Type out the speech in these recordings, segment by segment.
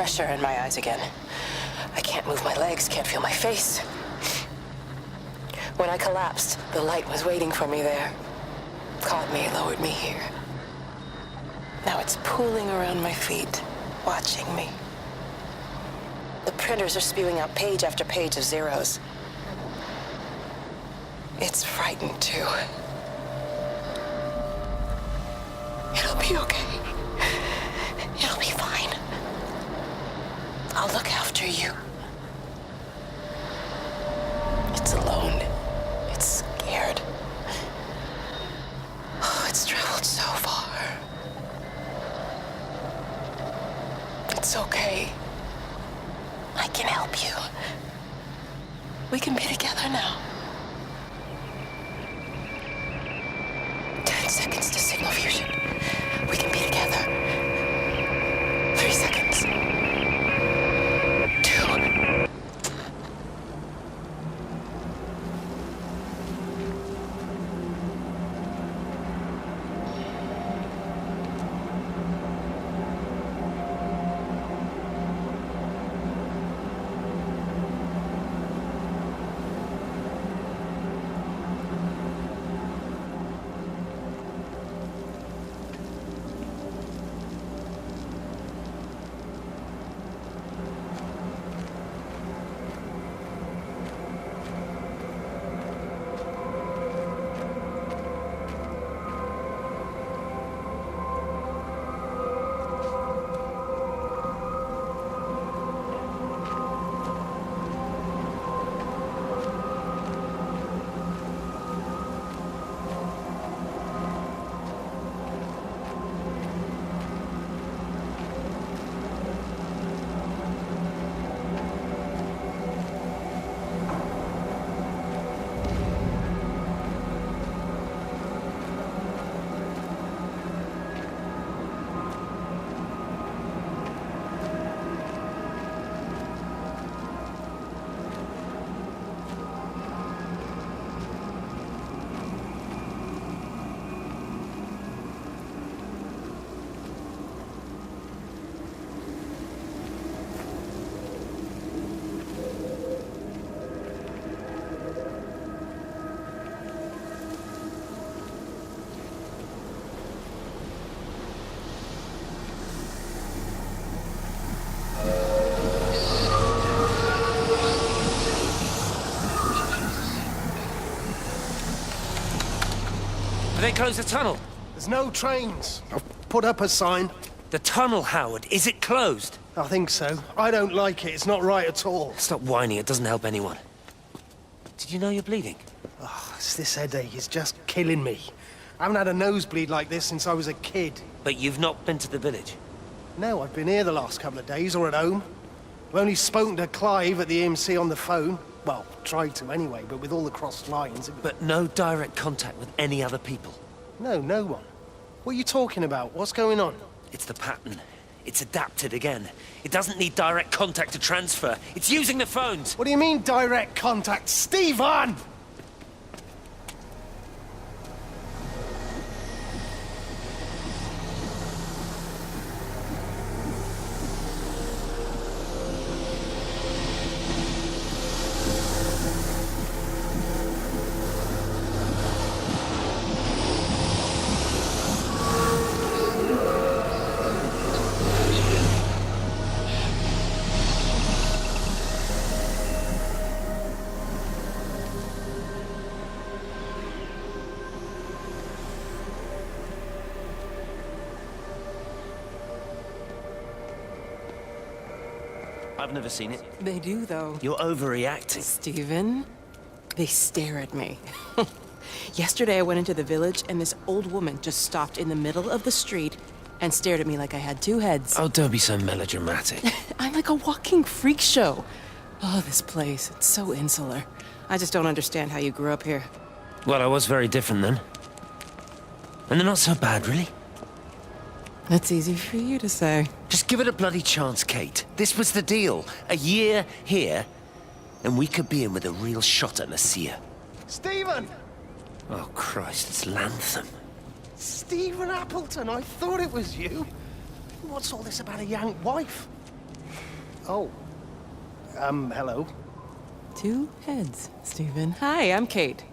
pressure in my eyes again. I can't move my legs, can't feel my face. When I collapsed, the light was waiting for me there. Caught me, lowered me here. Now it's pooling around my feet, watching me. The printers are spewing out page after page of zeros. It's frightened too. It'll be okay. It'll be fine. I'll look after you. It's alone. It's scared. Oh, it's traveled so far. It's okay. I can help you. We can be together now. 10 seconds to signal fusion. We can be together. 3 seconds. 2. They closed the tunnel. There's no trains. I've put up a sign. The tunnel, Howard. Is it closed? I think so. I don't like it. It's not right at all. Stop whining. It doesn't help anyone. Did you know you're bleeding? Oh, this headache is just killing me. I haven't had a nosebleed like this since I was a kid. But you've not been to the village? No, I've been here the last couple of days, or at home. I've only spoken to Clive at the EMC on the phone. Well, tried to anyway, but with all the crossed lines... But no direct contact with any other people? No, no one. What are you talking about? What's going on? It's the pattern. It's adapted again. It doesn't need direct contact to transfer. It's using the phones. What do you mean, direct contact? Stephen! I've never seen it. They do, though. You're overreacting. Stephen, they stare at me. Yesterday I went into the village and this old woman just stopped in the middle of the street and stared at me like I had two heads. Oh, don't be so melodramatic. I'm like a walking freak show. Oh, this place, it's so insular. I just don't understand how you grew up here. Well, I was very different then. And they're not so bad, really. That's easy for you to say. Just give it a bloody chance, Kate. This was the deal. A year here, and we could be in with a real shot at Lucia. Stephen! Oh, Christ, it's Lantham. Stephen Appleton, I thought it was you. What's all this about a Yank wife? Oh. Hello. Two heads, Stephen. Hi, I'm Kate.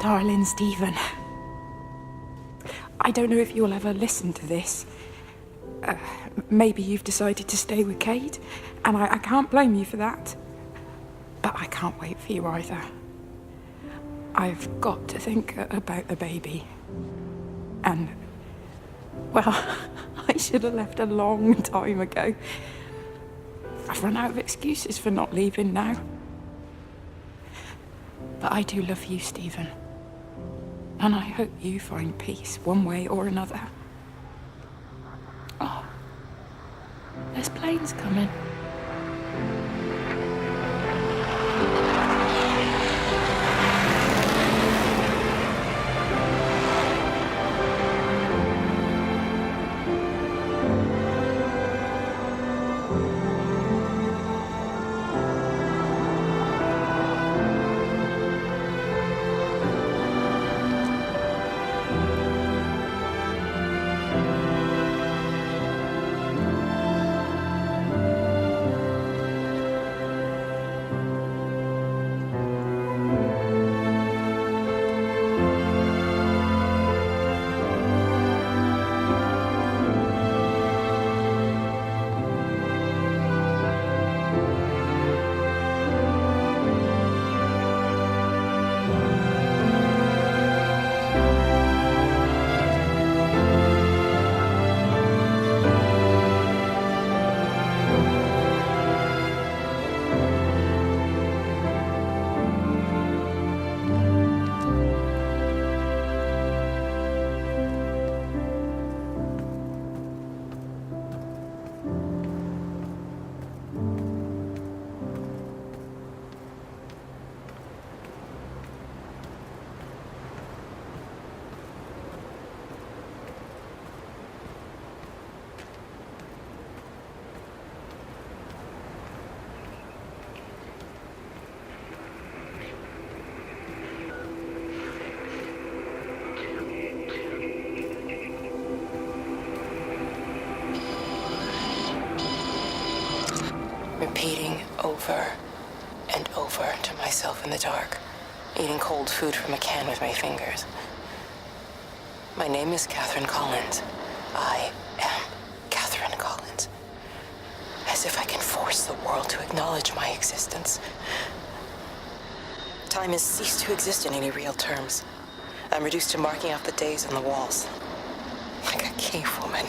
Darling Stephen, I don't know if you'll ever listen to this. Maybe you've decided to stay with Kate, and I can't blame you for that. But I can't wait for you either. I've got to think about the baby. And, well, I should have left a long time ago. I've run out of excuses for not leaving now. But I do love you, Stephen. And I hope you find peace one way or another. Oh, there's planes coming. Repeating over and over to myself in the dark, eating cold food from a can with my fingers. My name is Catherine Collins. I am Catherine Collins. As if I can force the world to acknowledge my existence. Time has ceased to exist in any real terms. I'm reduced to marking out the days on the walls. Like a cave woman.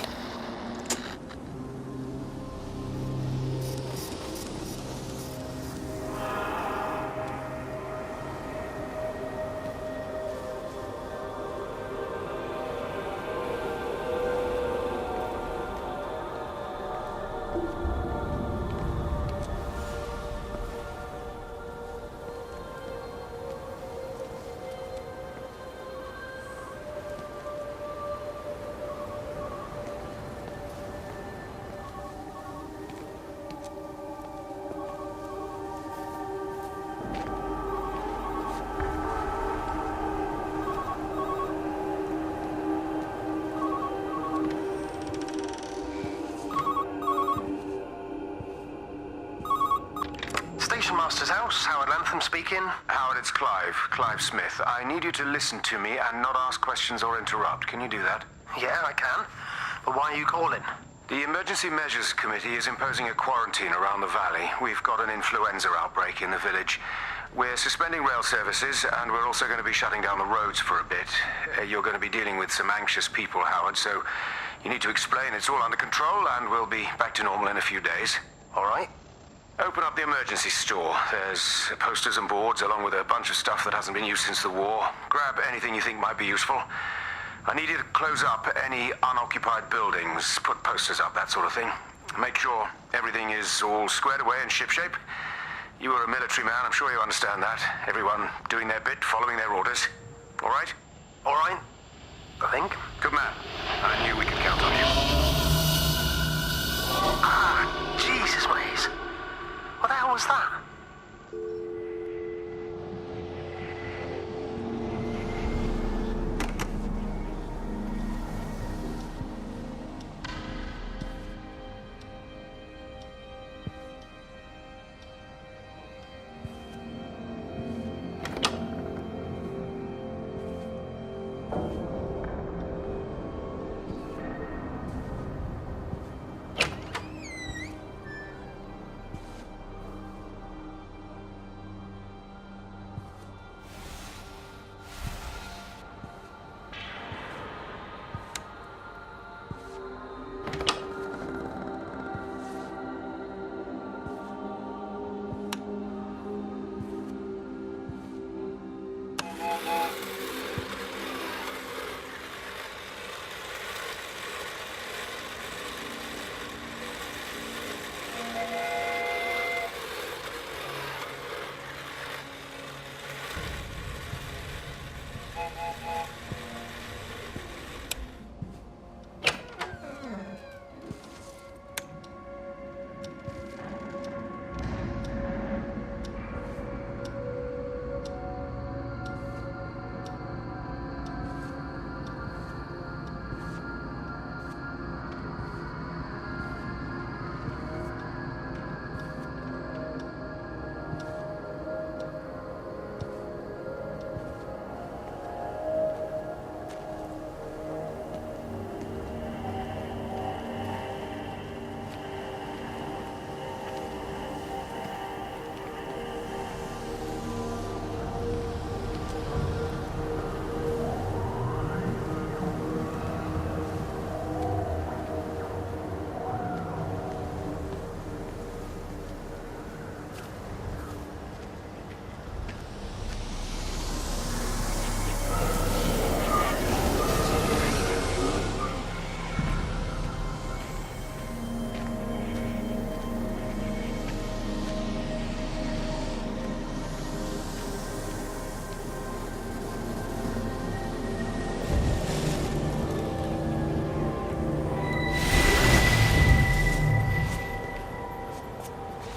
Master's house. Howard Lantham speaking. Howard, it's Clive. Clive Smith. I need you to listen to me and not ask questions or interrupt. Can you do that? Yeah, I can. But why are you calling? The Emergency Measures Committee is imposing a quarantine around the valley. We've got an influenza outbreak in the village. We're suspending rail services, and we're also going to be shutting down the roads for a bit. You're going to be dealing with some anxious people, Howard, so you need to explain it's all under control, and we'll be back to normal in a few days. All right. Open up the emergency store. There's posters and boards, along with a bunch of stuff that hasn't been used since the war. Grab anything you think might be useful. I need you to close up any unoccupied buildings, put posters up, that sort of thing. Make sure everything is all squared away and shipshape. You are a military man, I'm sure you understand that. Everyone doing their bit, following their orders. All right? All right. I think. Good man. I knew we could count on you. Ah, Jesus, Maze. What the hell was that?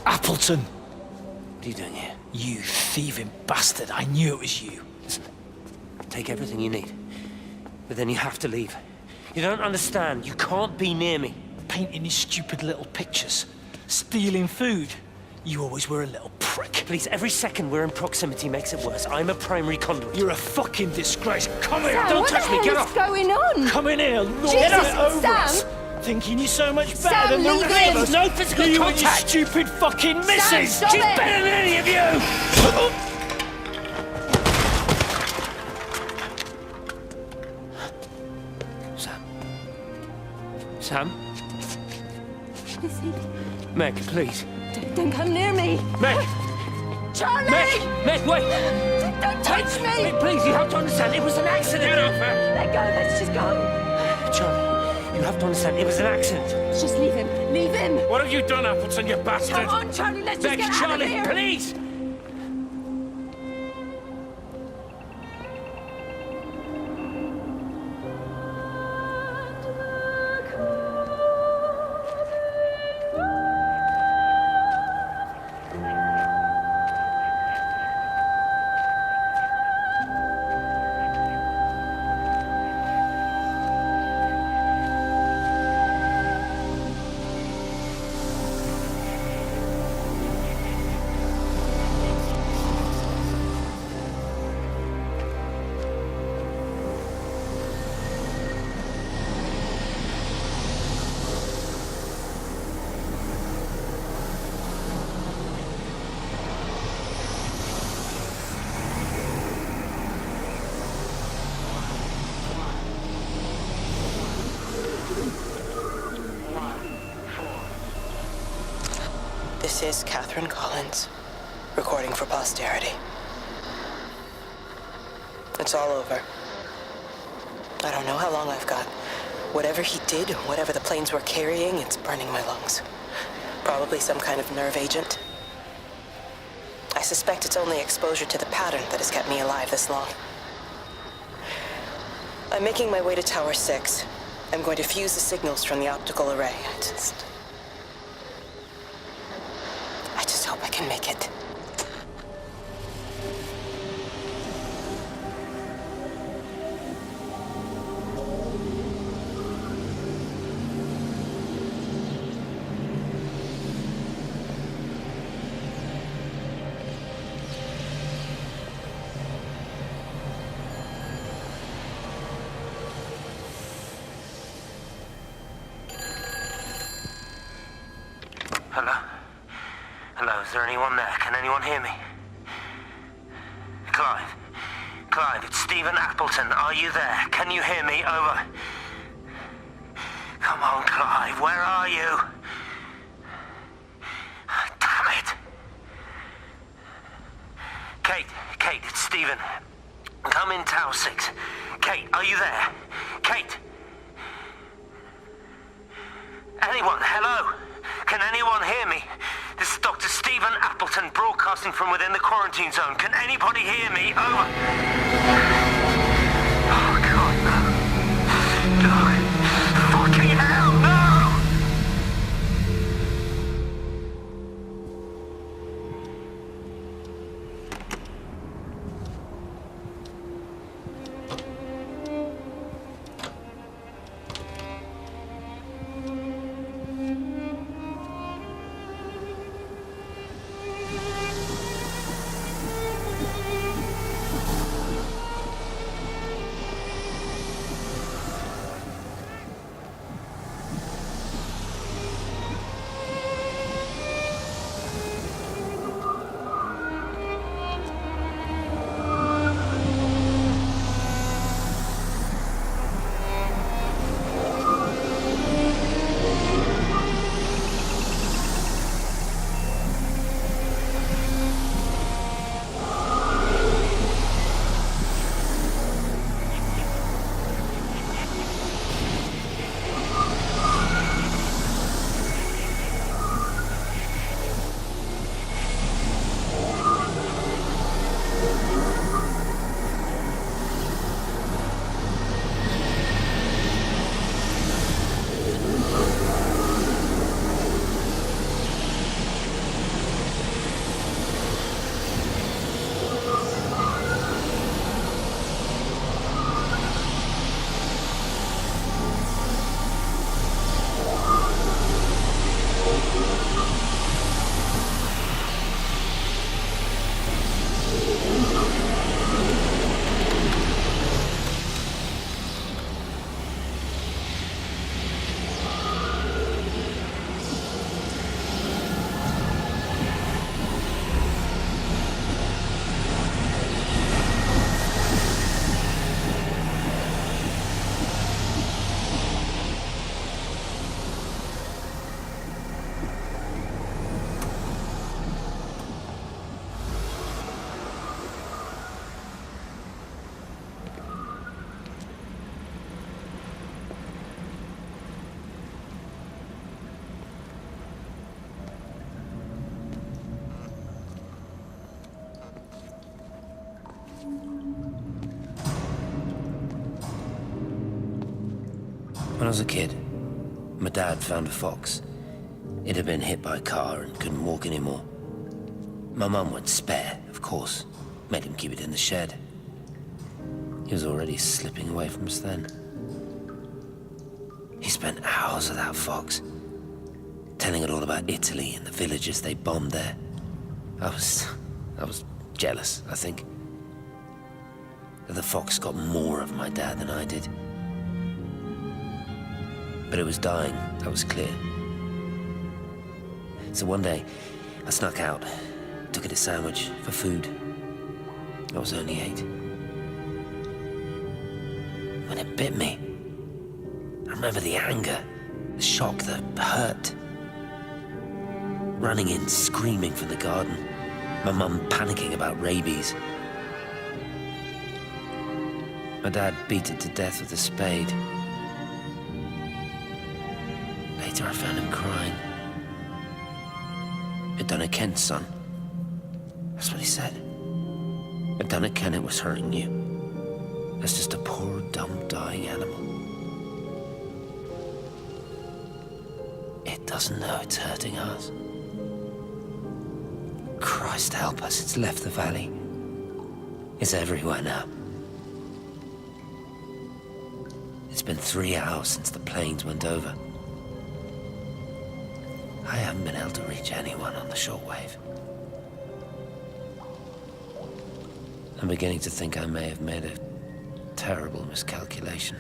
Appleton! What are you doing here? You thieving bastard, I knew it was you. Listen, take everything you need. But then you have to leave. You don't understand. You can't be near me. Painting these stupid little pictures. Stealing food. You always were a little prick. Please, every second we're in proximity makes it worse. I'm a primary conduit. You're a fucking disgrace. Come here! Sam, Don't what touch the me, hell get is off! going on? Come in here, Lord, Jesus, get over Sam! us. Thinking you're so much better Sam, than the leave rest him. of us. No physical you contact. and your stupid fucking missus! stop She's it. better than any of you! Sam? Is he? Meg, please. Don't come near me. Meg! Charlie! Meg, wait! Don't touch me! Wait, please, you have to understand, it was an accident! Get off her! Let go, let's just go. Charlie, you have to understand, it was an accident. Just leave him. Leave him. What have you done, Appleton, you bastard? Come on, Charlie, let's just Meg, get out of Charlie, here. please! This is Catherine Collins, recording for posterity. It's all over. I don't know how long I've got. Whatever he did, whatever the planes were carrying, it's burning my lungs. Probably some kind of nerve agent. I suspect it's only exposure to the pattern that has kept me alive this long. I'm making my way to Tower 6. I'm going to fuse the signals from the optical array. I just hope I can make it. Hello? Hello, is there anyone there? Can anyone hear me? Clive? Clive, it's Stephen Appleton. Are you there? Can you hear me? Over. Come on, Clive, where are you? Damn it! Kate, it's Stephen. Come in Tower 6. Kate, are you there? Kate? Anyone? Hello? Can anyone hear me? This is Dr. Stephen Appleton broadcasting from within the quarantine zone. Can anybody hear me? Over. Oh, God, no. No. Fucking hell, no! When I was a kid, my dad found a fox. It had been hit by a car and couldn't walk anymore. My mum went spare, of course, made him keep it in the shed. He was already slipping away from us then. He spent hours with that fox, telling it all about Italy and the villages they bombed there. I was jealous, I think. That the fox got more of my dad than I did. But it was dying, that was clear. So one day, I snuck out, took it a sandwich for food. I was only 8. When it bit me, I remember the anger, the shock, the hurt. running in, screaming from the garden. My mum panicking about rabies. My dad beat it to death with a spade. Later I found him crying. I'd done it, Ken's son. That's what he said. I'd done it, Ken, it was hurting you. That's just a poor, dumb, dying animal. It doesn't know it's hurting us. Christ help us, it's left the valley. It's everywhere now. It's been 3 hours since the planes went over. I haven't been able to reach anyone on the shortwave. I'm beginning to think I may have made a terrible miscalculation.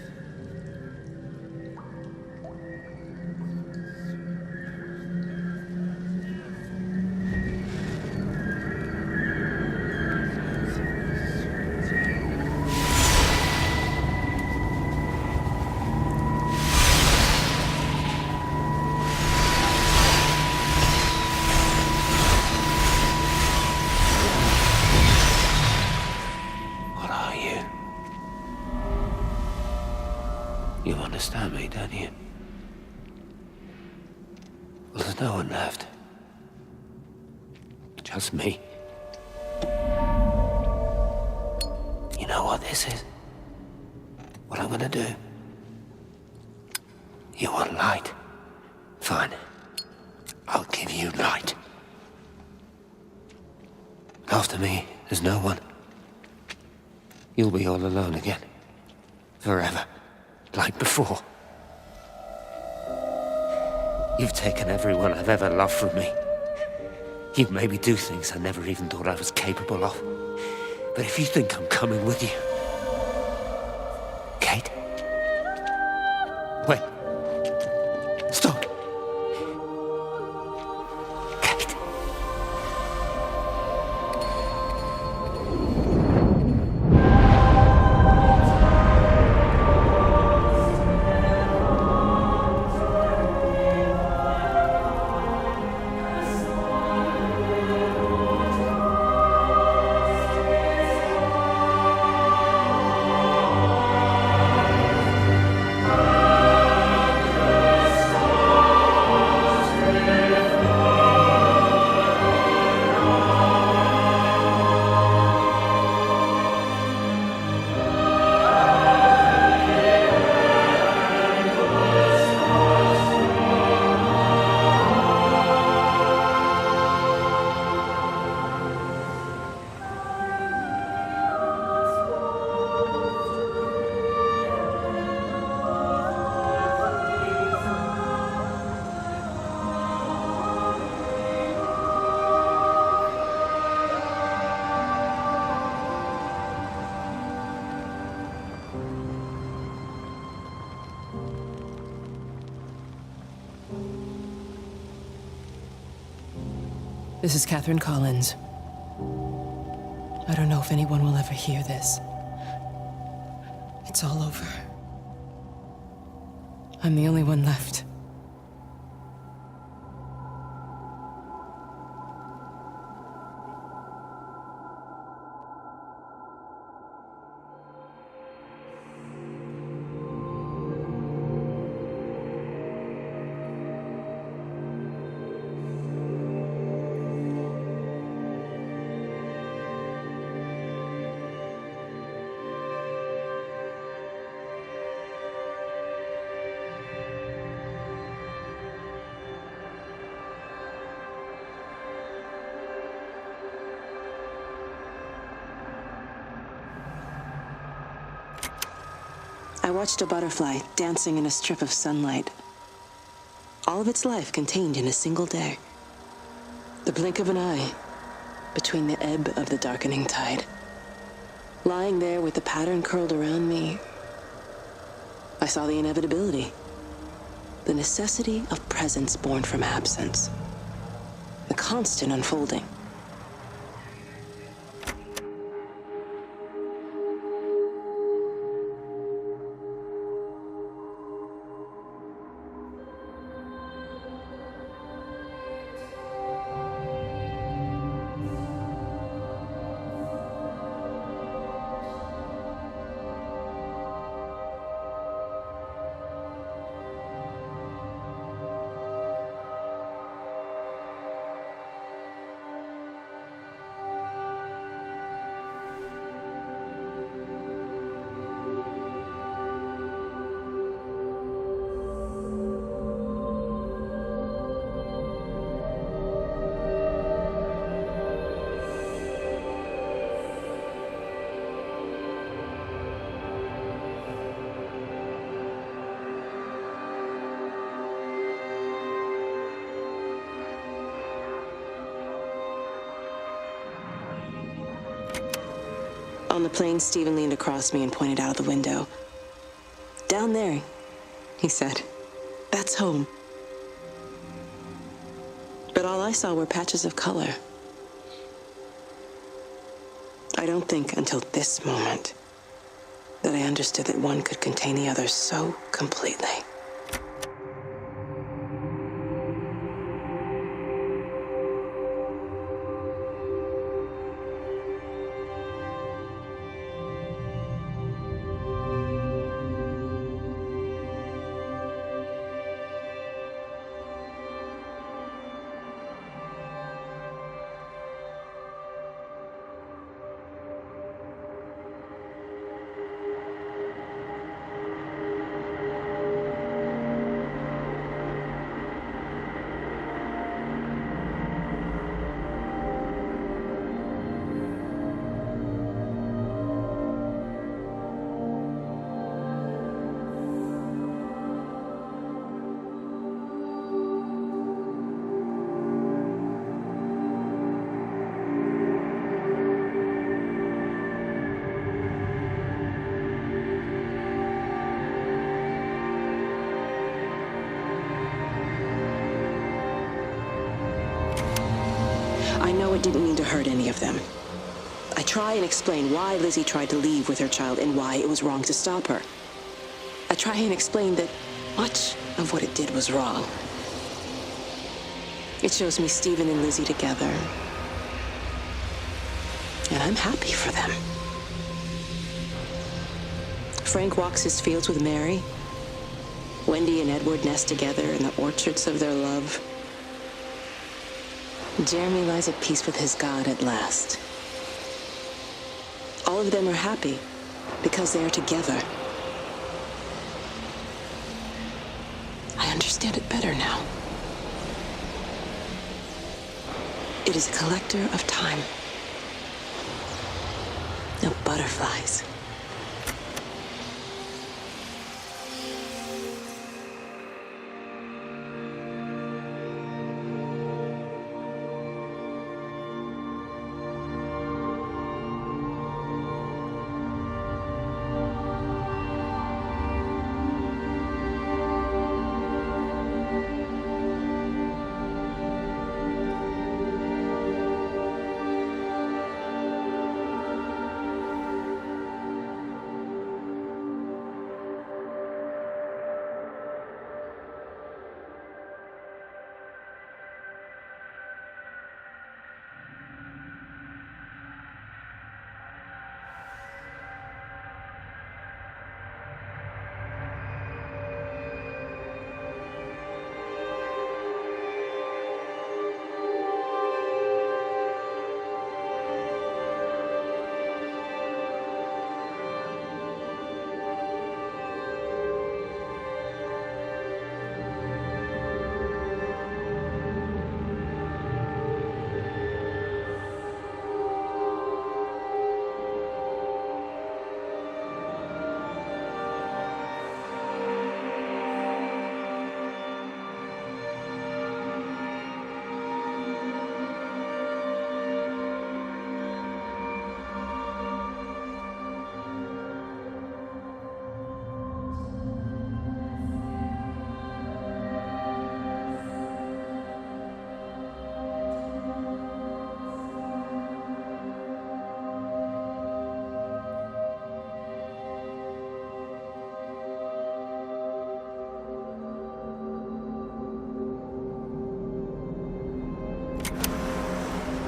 You understand me, don't you? Well, there's no one left. Just me. You know what this is? What I'm gonna do? You want light? Fine. I'll give you light. After me, there's no one. You'll be all alone again. Forever. Like before. You've taken everyone I've ever loved from me. You've made me do things I never even thought I was capable of. But if you think I'm coming with you... Kate? Wait. Stop. Kate. This is Catherine Collins. I don't know if anyone will ever hear this. It's all over. I'm the only one left. I watched a butterfly dancing in a strip of sunlight. All of its life contained in a single day. The blink of an eye between the ebb of the darkening tide. Lying there with the pattern curled around me, I saw the inevitability. The necessity of presence born from absence. The constant unfolding. On the plane, Stephen leaned across me and pointed out of the window. "Down there," he said. "That's home." But all I saw were patches of color. I don't think until this moment that I understood that one could contain the other so completely. I know it didn't mean to hurt any of them. I try and explain why Lizzie tried to leave with her child and why it was wrong to stop her. I try and explain that much of what it did was wrong. It shows me Stephen and Lizzie together. And I'm happy for them. Frank walks his fields with Mary. Wendy and Edward nest together in the orchards of their love. Jeremy lies at peace with his God at last. All of them are happy because they are together. I understand it better now. It is a collector of time. No butterflies.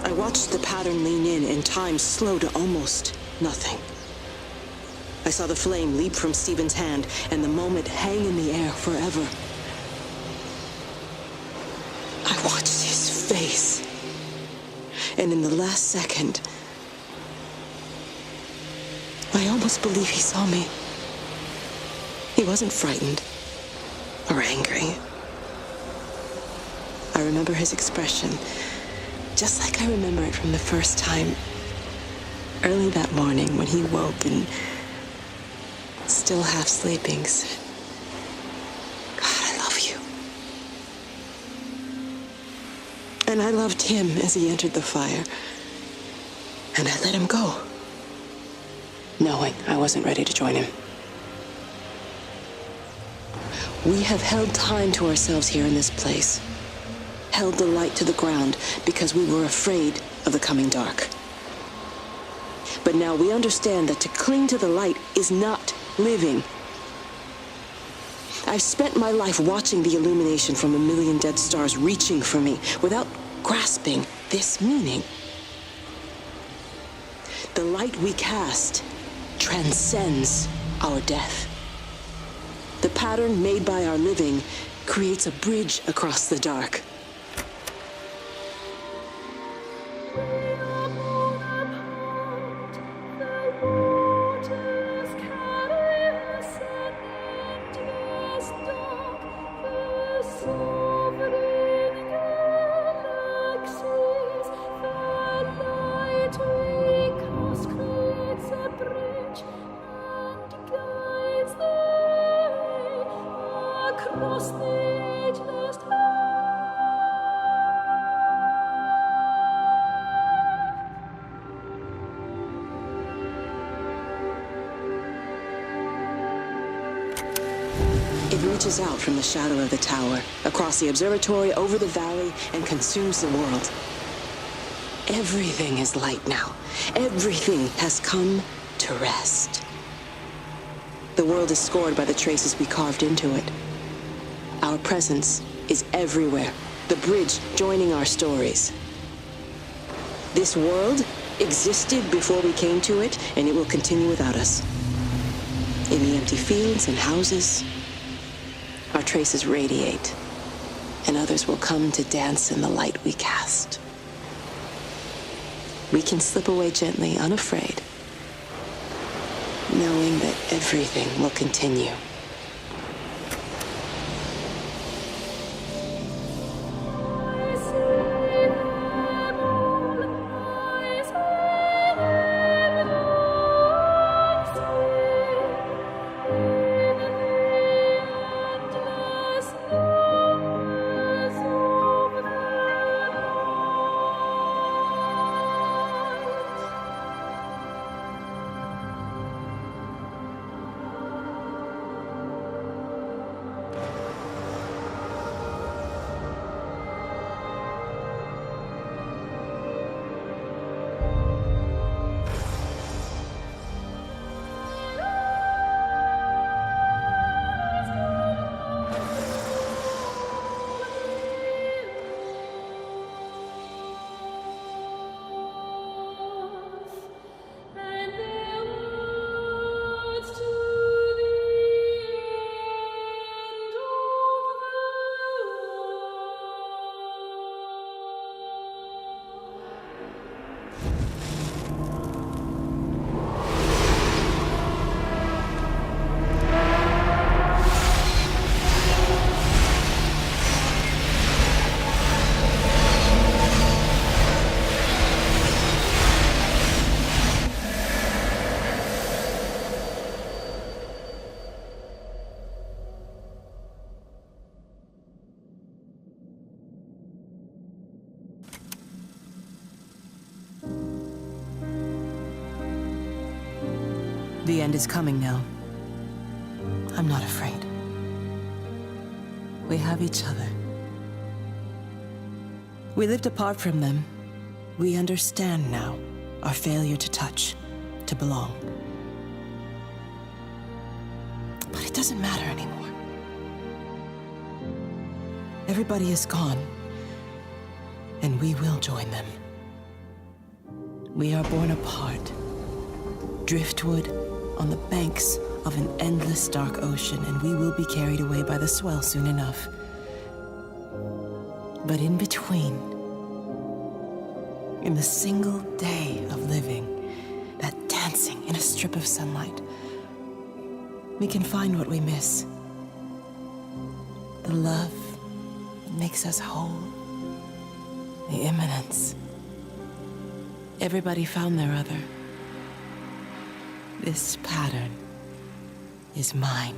I watched the pattern lean in and time slow to almost nothing. I saw the flame leap from Stephen's hand and the moment hang in the air forever. I watched his face, and in the last second, I almost believe he saw me. He wasn't frightened or angry. I remember his expression, just like I remember it from the first time, early that morning when he woke and, still half sleeping, said, "God, I love you." And I loved him as he entered the fire, and I let him go. knowing I wasn't ready to join him. We have held time to ourselves here in this place. Held the light to the ground because we were afraid of the coming dark. But now we understand that to cling to the light is not living. I've spent my life watching the illumination from a million dead stars reaching for me without grasping this meaning. The light we cast transcends our death. The pattern made by our living creates a bridge across the dark. It reaches out from the shadow of the tower, across the observatory, over the valley, and consumes the world. Everything is light now. Everything has come to rest. The world is scored by the traces we carved into it. Our presence is everywhere, the bridge joining our stories. This world existed before we came to it, and it will continue without us. In the empty fields and houses, our traces radiate, and others will come to dance in the light we cast. We can slip away gently, unafraid, knowing that everything will continue. The end is coming now. I'm not afraid. We have each other. We lived apart from them. We understand now our failure to touch, to belong. But it doesn't matter anymore. Everybody is gone, and we will join them. We are born apart, driftwood on the banks of an endless dark ocean, and we will be carried away by the swell soon enough. But in between, in the single day of living, that dancing in a strip of sunlight, we can find what we miss. The love that makes us whole. The imminence. Everybody found their other. This pattern is mine.